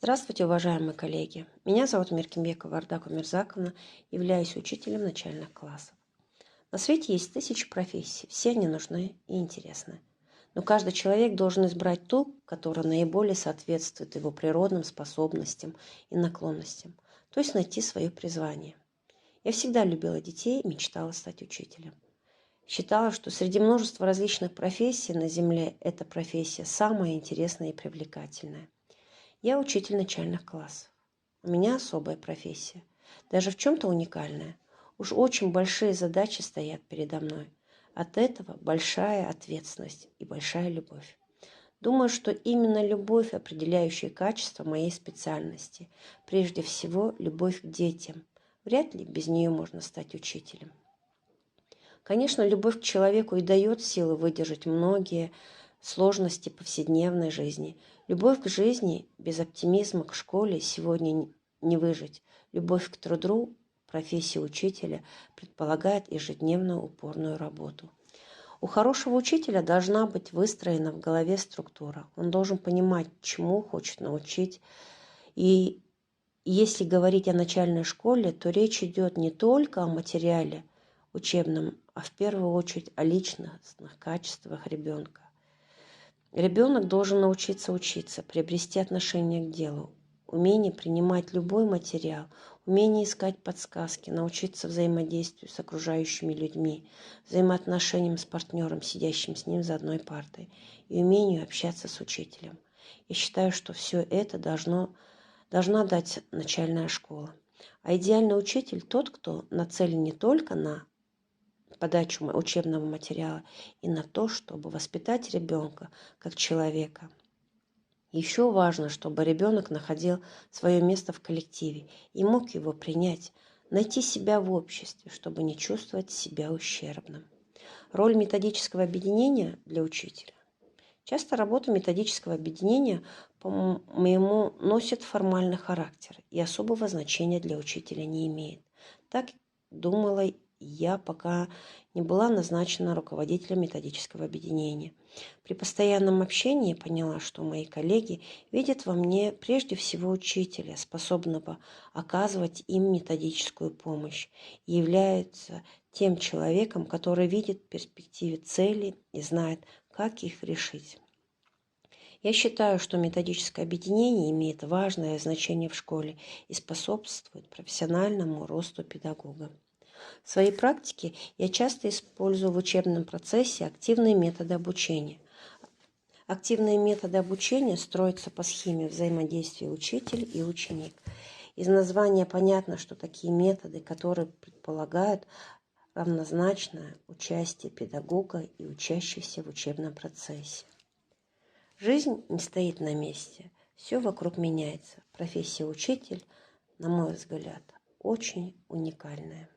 Здравствуйте, уважаемые коллеги! Меня зовут Миркимбекова Ардаку Мирзаковна, являюсь учителем начальных классов. На свете есть тысячи профессий, все они нужны и интересны. Но каждый человек должен избрать ту, которая наиболее соответствует его природным способностям и наклонностям, то есть найти свое призвание. Я всегда любила детей и мечтала стать учителем. Считала, что среди множества различных профессий на Земле эта профессия самая интересная и привлекательная. Я учитель начальных классов. У меня особая профессия, даже в чем-то уникальная. Уж очень большие задачи стоят передо мной. От этого большая ответственность и большая любовь. Думаю, что именно любовь – определяющее качество моей специальности. Прежде всего, любовь к детям. Вряд ли без нее можно стать учителем. Конечно, любовь к человеку и дает силы выдержать многие сложности повседневной жизни. Любовь к жизни без оптимизма к школе сегодня не выжить. Любовь к труду, профессия учителя предполагает ежедневную упорную работу. У хорошего учителя должна быть выстроена в голове структура. Он должен понимать, чему хочет научить. И если говорить о начальной школе, то речь идет не только о материале учебном, а в первую очередь о личностных качествах ребенка. Ребенок должен научиться учиться, приобрести отношение к делу, умение принимать любой материал, умение искать подсказки, научиться взаимодействию с окружающими людьми, взаимоотношениям с партнером, сидящим с ним за одной партой, и умению общаться с учителем. Я считаю, что все это должна дать начальная школа. А идеальный учитель тот, кто нацелен не только на подачу учебного материала и на то, чтобы воспитать ребенка как человека. Еще важно, чтобы ребенок находил свое место в коллективе и мог его принять, найти себя в обществе, чтобы не чувствовать себя ущербным. Роль методического объединения для учителя. Часто работа методического объединения, по-моему, носит формальный характер и особого значения для учителя не имеет. Так думала я, пока не была назначена руководителем методического объединения. При постоянном общении поняла, что мои коллеги видят во мне прежде всего учителя, способного оказывать им методическую помощь, и являются тем человеком, который видит в перспективе цели и знает, как их решить. Я считаю, что методическое объединение имеет важное значение в школе и способствует профессиональному росту педагога. В своей практике я часто использую в учебном процессе активные методы обучения. Активные методы обучения строятся по схеме взаимодействия учитель и ученик. Из названия понятно, что такие методы, которые предполагают равнозначное участие педагога и учащихся в учебном процессе. Жизнь не стоит на месте, все вокруг меняется. Профессия учитель, на мой взгляд, очень уникальная.